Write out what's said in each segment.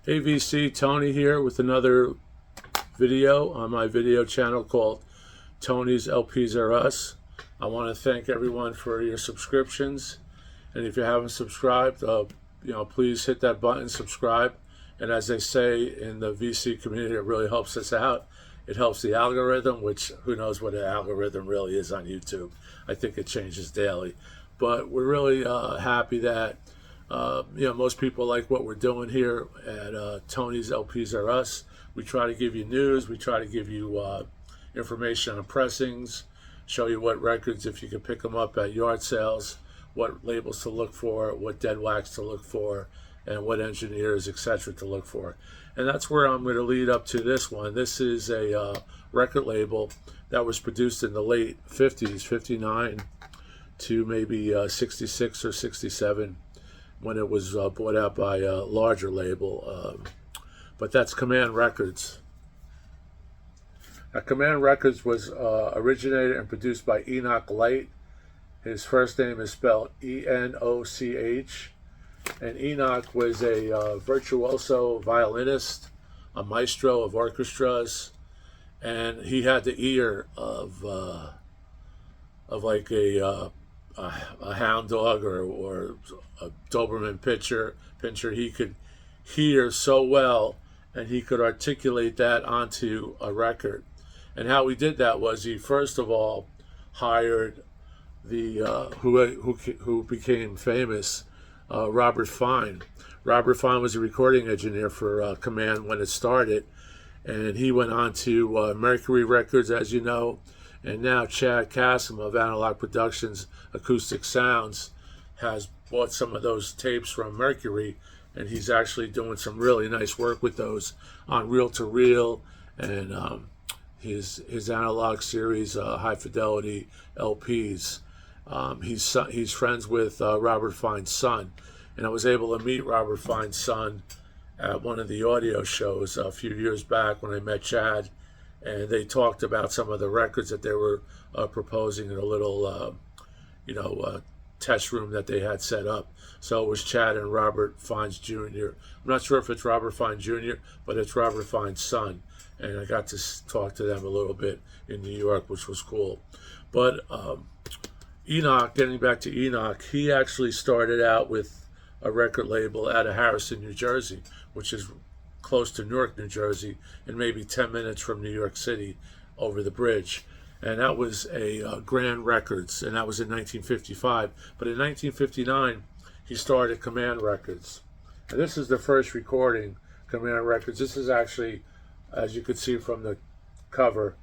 Hey VC, Tony here with another video on my video channel called Tony's LPs Are Us. I want to thank everyone for your subscriptions, and if you haven't subscribed, please hit that button, subscribe. And as they say in the VC community, it really helps us out. It helps the algorithm, which who knows what an algorithm really is on YouTube. I think it changes daily, but we're really happy that most people like what we're doing here at Tony's LPs Are Us. We try to give you news. We try to give you information on pressings, show you what records, if you can pick them up at yard sales, what labels to look for, what dead wax to look for, and what engineers, etc. to look for. And that's where I'm going to lead up to this one. This is a record label that was produced in the late 50s, 59 to maybe 66 or 67, when it was bought out by a larger label. But that's Command Records. Now, Command Records was originated and produced by Enoch Light. His first name is spelled Enoch. And Enoch was a virtuoso violinist, a maestro of orchestras, and he had the ear of like a hound dog or a Doberman pinscher. He could hear so well, and he could articulate that onto a record. And how he did that was he first of all hired the who became famous, Robert Fine. Robert Fine was a recording engineer for Command when it started, and he went on to Mercury Records, as you know, and now Chad Kassem of Analog Productions Acoustic Sounds has bought some of those tapes from Mercury, and he's actually doing some really nice work with those on reel-to-reel and his analog series, high fidelity LPs. He's friends with Robert Fine's son, and I was able to meet Robert Fine's son at one of the audio shows a few years back when I met Chad, and they talked about some of the records that they were proposing in a little test room that they had set up. So it was Chad and Robert Fine's Jr. I'm not sure if it's Robert Fine Jr., but it's Robert Fine's son, and I got to talk to them a little bit in New York, which was cool. But Enoch, getting back to Enoch, he actually started out with a record label out of Harrison, New Jersey, which is close to Newark, New Jersey, and maybe 10 minutes from New York City over the bridge. And that was a Grand Records, and that was in 1955. But in 1959, he started Command Records. And this is the first recording, Command Records. This is actually, as you can see from the cover,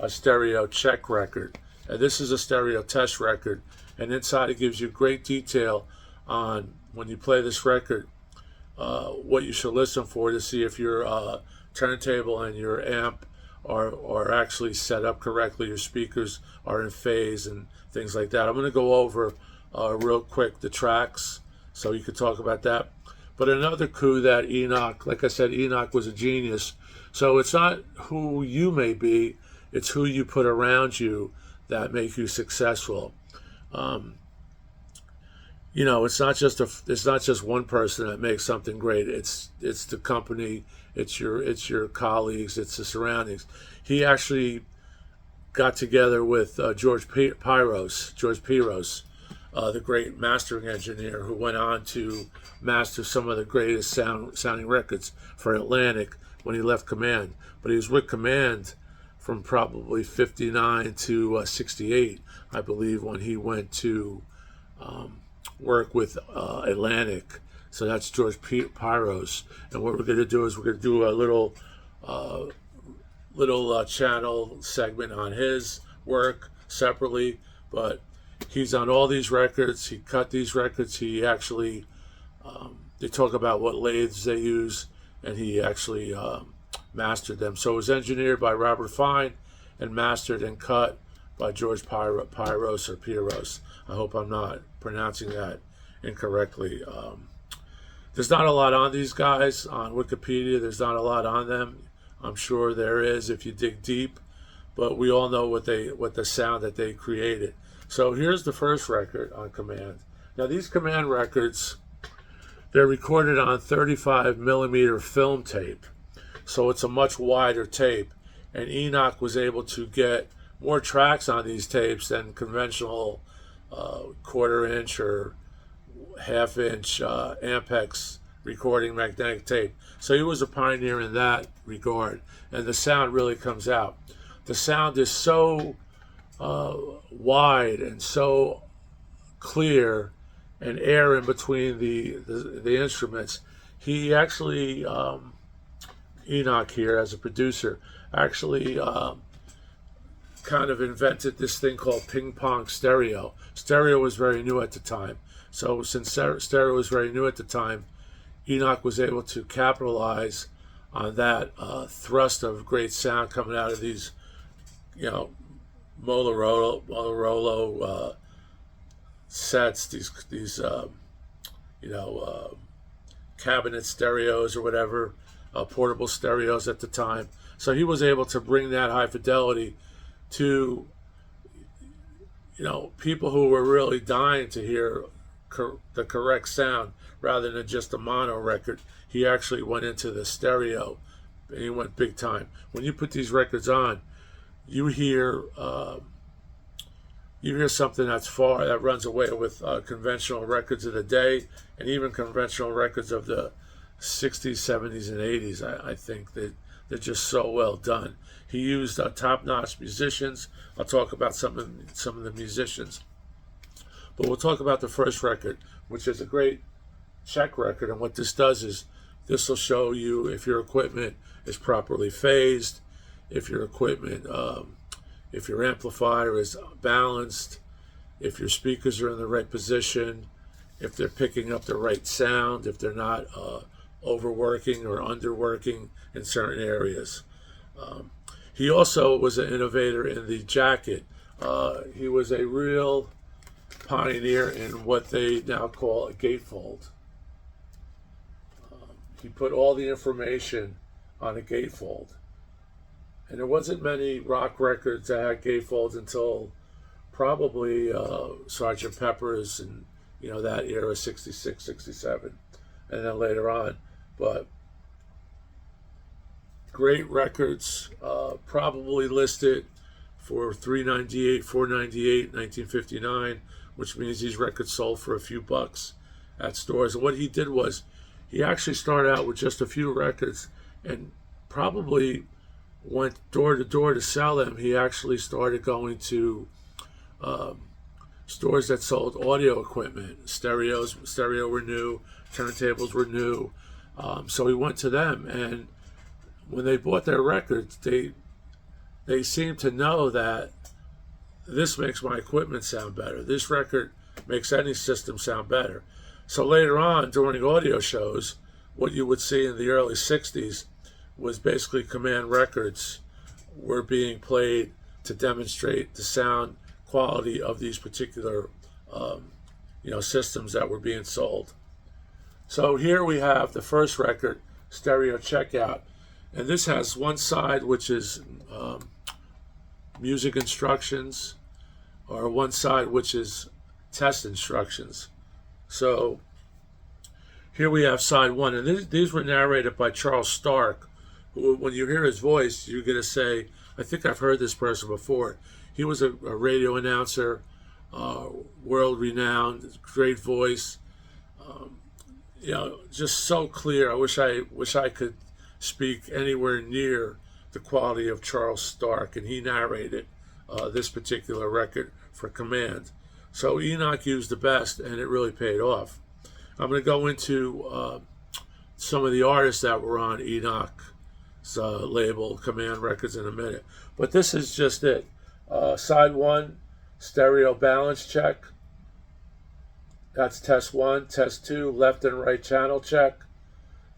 a stereo check record. And this is a stereo test record. And inside it gives you great detail on, when you play this record, what you should listen for to see if your turntable and your amp are actually set up correctly, your speakers are in phase and things like that. I'm going to go over real quick the tracks so you can talk about that. But another coup that Enoch, like I said, Enoch was a genius. So it's not who you may be, it's who you put around you that make you successful. It's not just one person that makes something great. It's the company, it's your colleagues, it's the surroundings. He actually got together with George Piros, the great mastering engineer, who went on to master some of the greatest sounding records for Atlantic when he left Command. But he was with Command from probably 59 to 68, I believe, when he went to work with Atlantic. So that's George Piros. And what we're going to do is we're going to do a little channel segment on his work separately. But he's on all these records. He cut these records. He actually, they talk about what lathes they use, and he actually mastered them. So it was engineered by Robert Fine and mastered and cut by George Piros or Piros. I hope I'm not pronouncing that incorrectly. There's not a lot on these guys on Wikipedia. There's not a lot on them. I'm sure there is if you dig deep, but we all know what the sound that they created. So here's the first record on Command. Now these Command records, They're recorded on 35 millimeter film tape, so it's a much wider tape, and Enoch was able to get more tracks on these tapes than conventional quarter-inch or half-inch Ampex recording magnetic tape. So he was a pioneer in that regard, and the sound really comes out. The sound is so wide and so clear, and air in between the instruments. He actually, Enoch here as a producer, actually kind of invented this thing called ping pong stereo. Stereo was very new at the time. So since stereo was very new at the time, Enoch was able to capitalize on that thrust of great sound coming out of these, Motorola sets, these cabinet stereos or whatever, portable stereos at the time. So he was able to bring that high fidelity to people who were really dying to hear the correct sound rather than just a mono record. He actually went into the stereo and he went big time. When you put these records on, you hear something that runs away with conventional records of the day, and even conventional records of the 60s, 70s, and 80s. I think that they're just so well done. He used top-notch musicians. I'll talk about some of the musicians. But we'll talk about the first record, which is a great check record. And what this does is this will show you if your equipment is properly phased, if your equipment, if your amplifier is balanced, if your speakers are in the right position, if they're picking up the right sound, if they're not overworking or underworking in certain areas. He also was an innovator in the jacket. He was a real pioneer in what they now call a gatefold. He put all the information on a gatefold. And there wasn't many rock records that had gatefolds until probably Sgt. Pepper's and that era, 66, 67, and then later on. But great records, probably listed for $398, $498, 1959, which means these records sold for a few bucks at stores. And what he did was he actually started out with just a few records and probably went door to door to sell them. He actually started going to stores that sold audio equipment. Stereo were new, turntables were new. So he went to them, and when they bought their records, they seemed to know that this makes my equipment sound better. This record makes any system sound better. So later on, during audio shows, what you would see in the early 60s was basically Command records were being played to demonstrate the sound quality of these particular systems that were being sold. So here we have the first record, Stereo Checkout, and this has one side which is music instructions, or one side which is test instructions. So here we have side one, and these were narrated by Charles Stark, who, when you hear his voice, you're going to say, I think I've heard this person before. He was a radio announcer, world-renowned, great voice, just so clear. I wish I could speak anywhere near the quality of Charles Stark, and he narrated this particular record for Command. So Enoch used the best, and it really paid off. I'm going to go into some of the artists that were on Enoch's label, Command Records, in a minute. But this is just it. Side one, stereo balance check. That's test one. Test two, left and right channel check.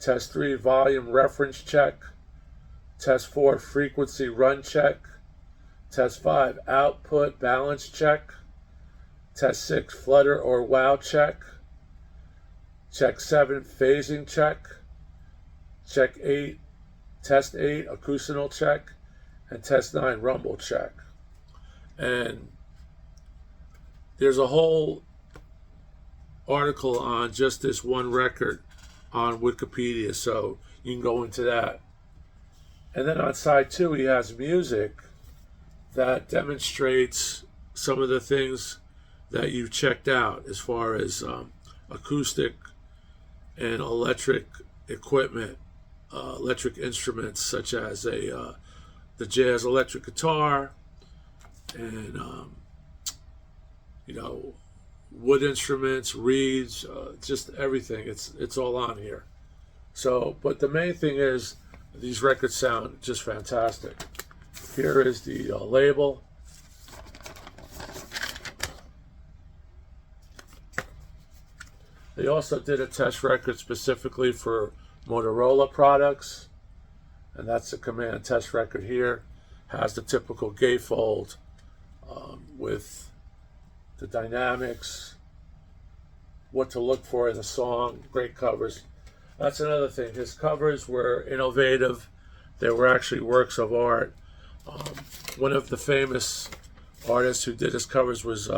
Test three, volume reference check. Test four, frequency run check. Test five, output balance check. Test six, flutter or wow check. Check seven, phasing check. Check eight, test eight, acoustical check. And test nine, rumble check. And there's a whole article on just this one record on Wikipedia, so you can go into that. And then on side 2, he has music that demonstrates some of the things that you checked out as far as acoustic and electric equipment, electric instruments such as the jazz electric guitar, and wood instruments, reeds, just everything. It's all on here. So, but the main thing is these records sound just fantastic. Here is the label. They also did a test record specifically for Motorola products, and that's the Command test record here. Has the typical gatefold with the dynamics, what to look for in the song, great covers. That's another thing. His covers were innovative. They were actually works of art. One of the famous artists who did his covers was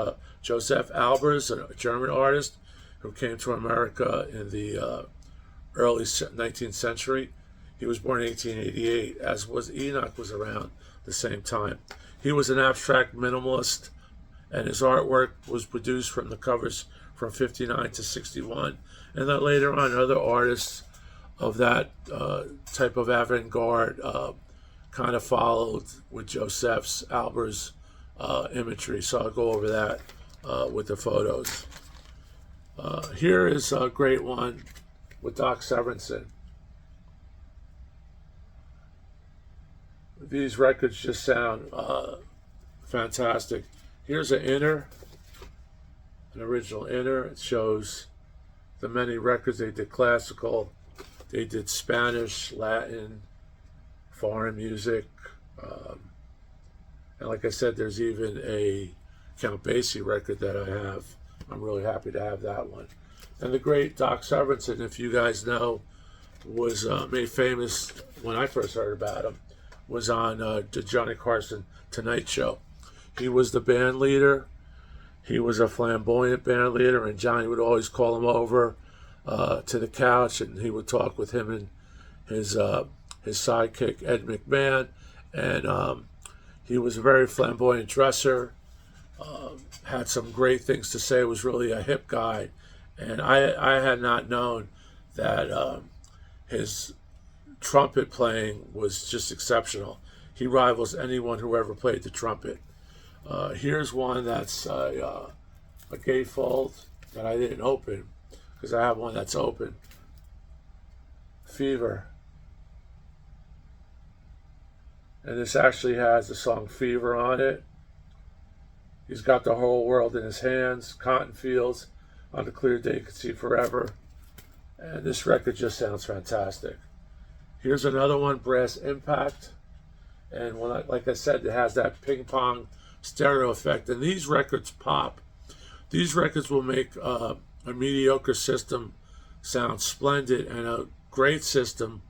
Joseph Albers, a German artist who came to America in the early 19th century. He was born in 1888, as was Enoch, was around the same time. He was an abstract minimalist, and his artwork was produced from the covers from 59 to 61. And then later on, other artists of that type of avant-garde kind of followed with Joseph's Albers imagery. So I'll go over that with the photos. Here is a great one with Doc Severinsen. These records just sound fantastic. Here's an inner, an original inner. It shows the many records. They did classical, they did Spanish, Latin, foreign music, and like I said, there's even a Count Basie record that I have. I'm really happy to have that one. And the great Doc Severinsen, if you guys know, was made famous when I first heard about him, was on the Johnny Carson Tonight Show. He was the band leader. He was a flamboyant band leader, and Johnny would always call him over to the couch, and he would talk with him and his sidekick Ed McMahon. And he was a very flamboyant dresser. Had some great things to say. Was really a hip guy, and I had not known that his trumpet playing was just exceptional. He rivals anyone who ever played the trumpet. Here's one that's a gatefold that I didn't open because I have one that's open. Fever. And this actually has the song Fever on it. He's got the whole world in his hands. Cotton fields on a clear day, could see forever. And this record just sounds fantastic. Here's another one, Brass Impact. And like I said, it has that ping pong stereo effect. And these records pop. These records will make a mediocre system sound splendid, and a great system,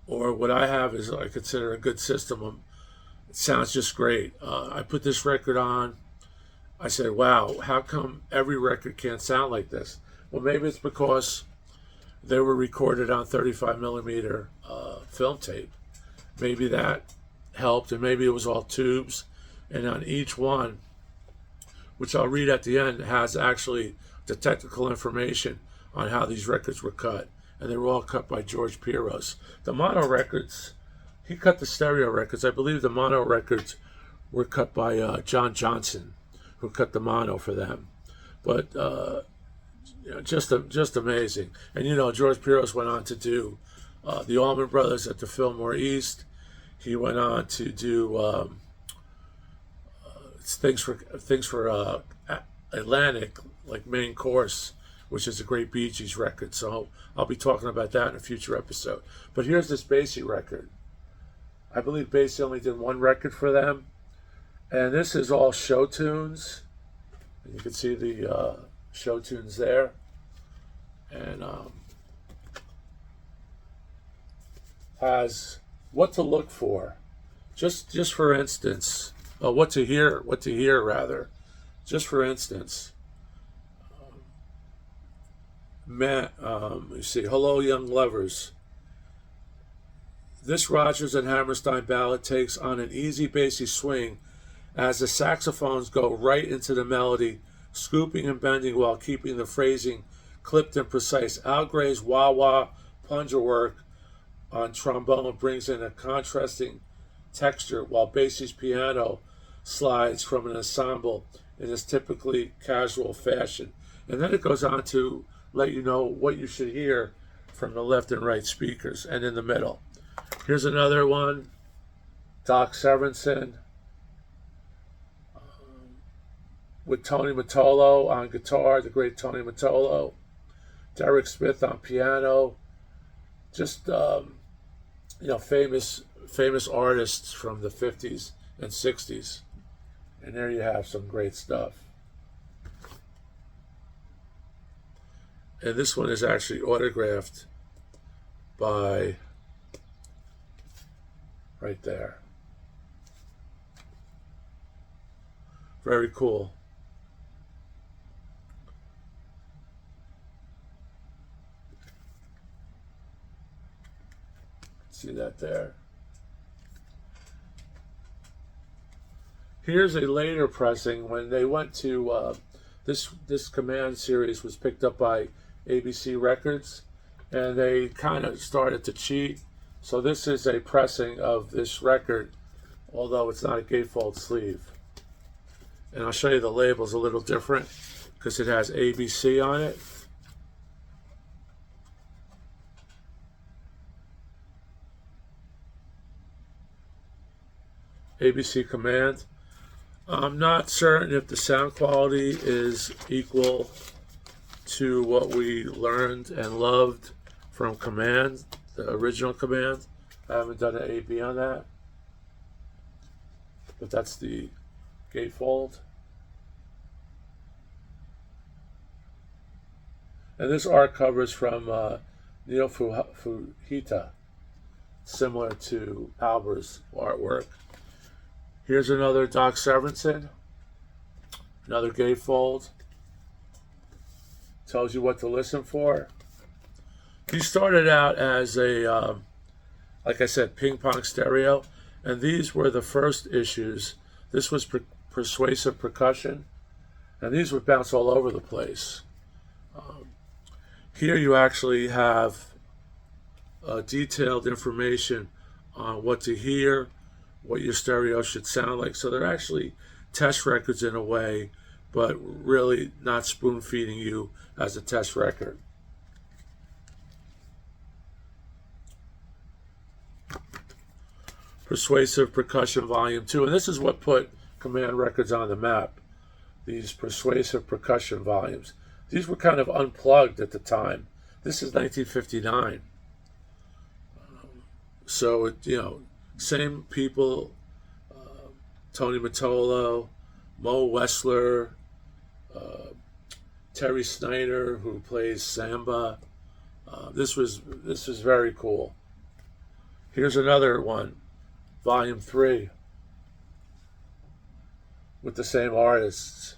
or what I have is I consider a good system. It sounds just great. I put this record on. I said, wow, how come every record can't sound like this? Well, maybe it's because they were recorded on 35 millimeter film tape. Maybe that helped, and maybe it was all tubes. And on each one, which I'll read at the end, has actually the technical information on how these records were cut. And they were all cut by George Piros. The mono records, he cut the stereo records. I believe the mono records were cut by John Johnson, who cut the mono for them. But just amazing. And George Piros went on to do the Allman Brothers at the Fillmore East. He went on to do things for Atlantic, like Main Course, which is a great Bee Gees record. So I'll be talking about that in a future episode. But here's this Basie record. I believe Basie only did one record for them. And this is all show tunes. And you can see the show tunes there. And has what to look for. Just for instance, what to hear rather. Just for instance, You see, Hello Young Lovers. This Rodgers and Hammerstein ballad takes on an easy bassy swing as the saxophones go right into the melody, scooping and bending while keeping the phrasing clipped and precise. Al Gray's wah-wah plunger work on trombone brings in a contrasting texture, while Basie's piano slides from an ensemble in this typically casual fashion. And then it goes on to let you know what you should hear from the left and right speakers and in the middle. Here's another one, Doc Severinsen with Tony Mottola on guitar, the great Tony Mottola, Derek Smith on piano, just famous artists from the 50s and 60s. And there you have some great stuff. And this one is actually autographed by, right there. Very cool. See that there? Here's a later pressing when they went to this Command series was picked up by ABC Records, and they kind of started to cheat. So this is a pressing of this record, although it's not a gatefold sleeve. And I'll show you the label's a little different because it has ABC on it. ABC Command. I'm not certain if the sound quality is equal to what we learned and loved from Command, the original Command. I haven't done an A/B on that, but that's the gatefold. And this art cover is from Neil Fujita, similar to Albert's artwork. Here's another Doc Severinsen, another gatefold. Tells you what to listen for. He started out as a, like I said, ping pong stereo, and these were the first issues. This was persuasive percussion, and these would bounce all over the place. Here you actually have detailed information on what to hear, what your stereo should sound like. So they're actually test records in a way, but really not spoon feeding you as a test record. Persuasive Percussion Volume 2, and this is what put Command Records on the map, these persuasive percussion volumes. These were kind of unplugged at the time. This is 1959. So, same people, Tony Mottola, Mo Wessler, Terry Snyder, who plays samba. This was very cool. Here's another one, Volume 3, with the same artists.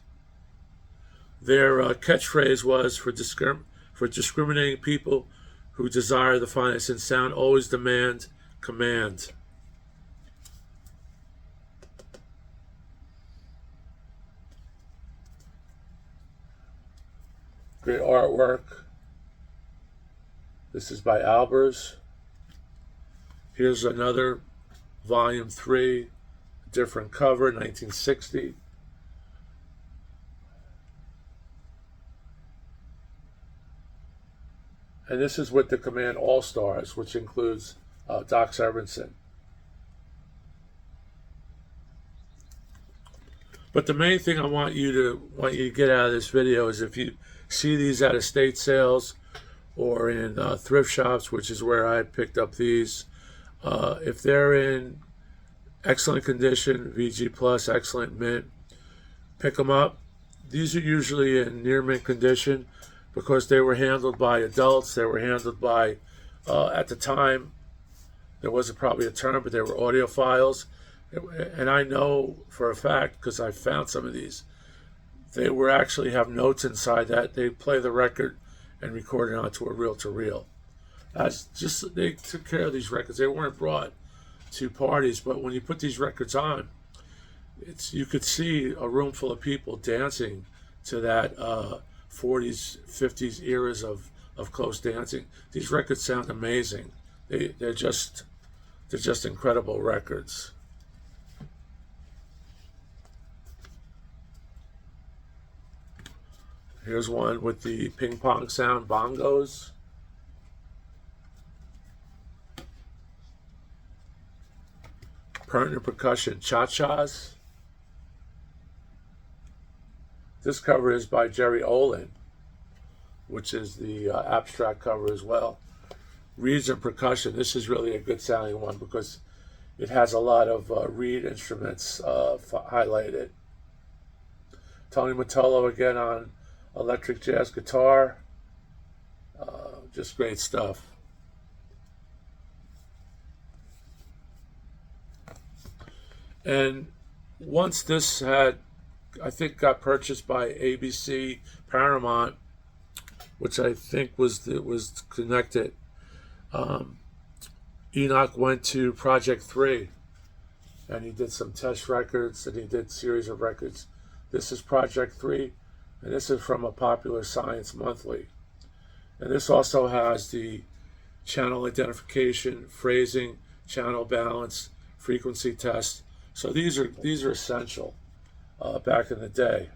Their catchphrase was, for discriminating people who desire the finest in sound, always demand command. Great artwork. This is by Albers. Here's another, Volume 3, different cover, 1960. And this is with the Command All-Stars, which includes Doc Severinsen. But the main thing I want you to get out of this video is if you see these at estate sales or in thrift shops, which is where I picked up these, if they're in excellent condition, VG Plus, excellent mint, pick them up. These are usually in near mint condition because they were handled by adults. They were handled by, at the time, there wasn't probably a term, but they were audiophiles. And I know for a fact, because I found some of these, they were actually have notes inside that. They play the record and recorded onto a reel-to-reel. That's just, they took care of these records. They weren't brought to parties, but when you put these records on, you could see a room full of people dancing to that 40s, 50s eras of close dancing. These records sound amazing. They're just incredible records. Here's one with the ping pong sound bongos. Pertinent percussion cha-chas. This cover is by Jerry Olin, which is the abstract cover as well. Reeds and percussion. This is really a good sounding one because it has a lot of reed instruments highlighted. Tony Mottola again on electric jazz guitar. Just great stuff. And once this had, I think, got purchased by ABC Paramount, which I think was connected, Enoch went to Project 3, and he did some test records, and he did a series of records. This is Project 3, and this is from a Popular Science Monthly. And this also has the channel identification, phrasing, channel balance, frequency test. So these are essential back in the day.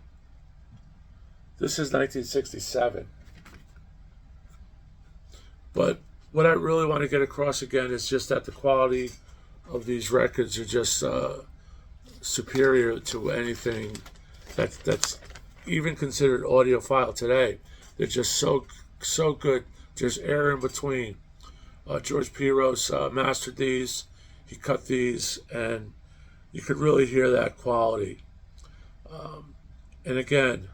This is 1967. But what I really want to get across again is just that the quality of these records are just superior to anything that's even considered audiophile today. They're just so good. There's air in between. George Piros mastered these. He cut these, and you could really hear that quality. And again,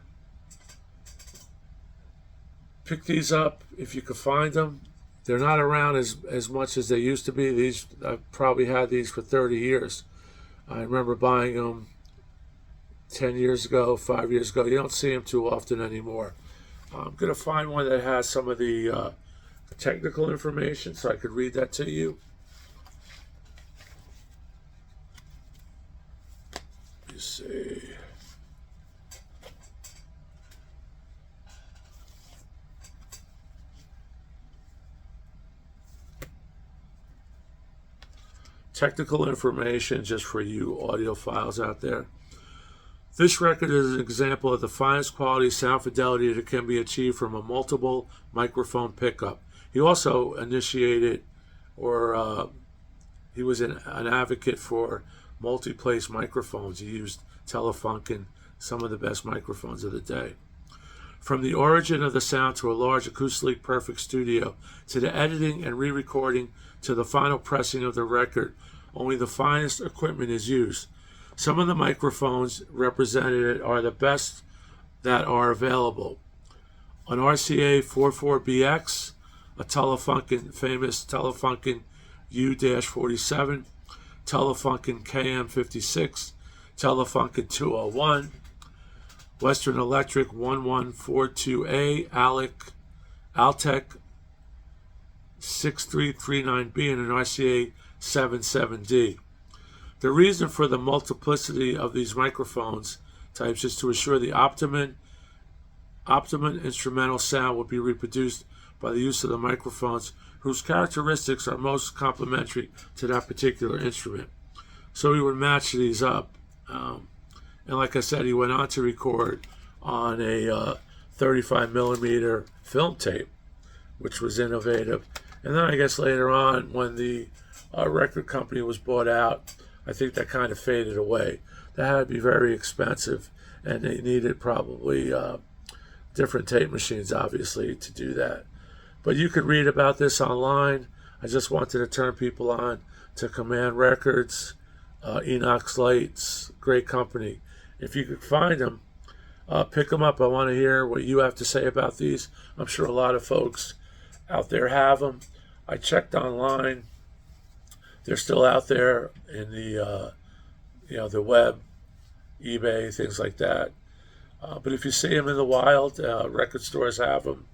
pick these up if you could find them. They're not around as much as they used to be. I've probably had these for 30 years. I remember buying them 10 years ago, 5 years ago. You don't see them too often anymore. I'm going to find one that has some of the technical information so I could read that to you. Let me see. Technical information just for you audiophiles out there. This record is an example of the finest quality sound fidelity that can be achieved from a multiple microphone pickup. He also initiated, or he was an advocate for multi-place microphones. He used Telefunken, some of the best microphones of the day. From the origin of the sound to a large acoustically perfect studio, to the editing and re-recording, to the final pressing of the record, only the finest equipment is used. Some of the microphones represented are the best that are available. An RCA 44BX, a Telefunken, famous Telefunken U-47, Telefunken KM56, Telefunken 201, Western Electric 1142A, Altec 6339B, and an RCA 77D. The reason for the multiplicity of these microphones types is to assure the optimum instrumental sound will be reproduced by the use of the microphones whose characteristics are most complementary to that particular instrument. So we would match these up. And like I said, he went on to record on a 35 millimeter film tape, which was innovative. And then I guess later on, when the record company was bought out, I think that kind of faded away. That had to be very expensive, and they needed probably different tape machines, obviously, to do that. But you could read about this online. I just wanted to turn people on to Command Records, Enoch Slate's great company. If you could find them, pick them up. I want to hear what you have to say about these. I'm sure a lot of folks out there have them. I checked online. They're still out there in the the web, eBay, things like that. But if you see them in the wild, record stores have them.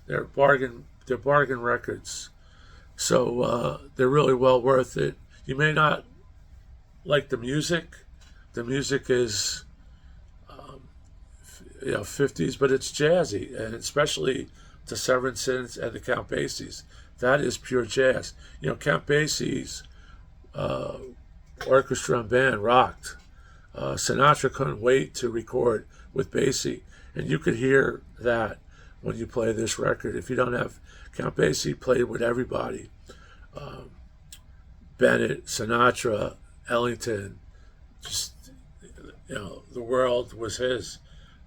They're bargain records. So they're really well worth it. You may not like the music. The music is 50s, but it's jazzy, and especially the Severinsons and the Count Basies. That is pure jazz. Count Basie's orchestra and band rocked. Sinatra couldn't wait to record with Basie, and you could hear that when you play this record. If you don't have Count Basie, played with everybody. Bennett, Sinatra, Ellington, just the world was his.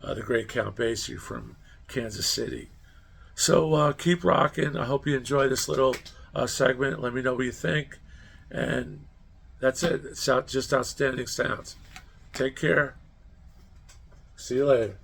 The great Count Basie from Kansas City. So keep rocking. I hope you enjoy this little segment. Let me know what you think. And that's it. It's just outstanding sounds. Take care. See you later.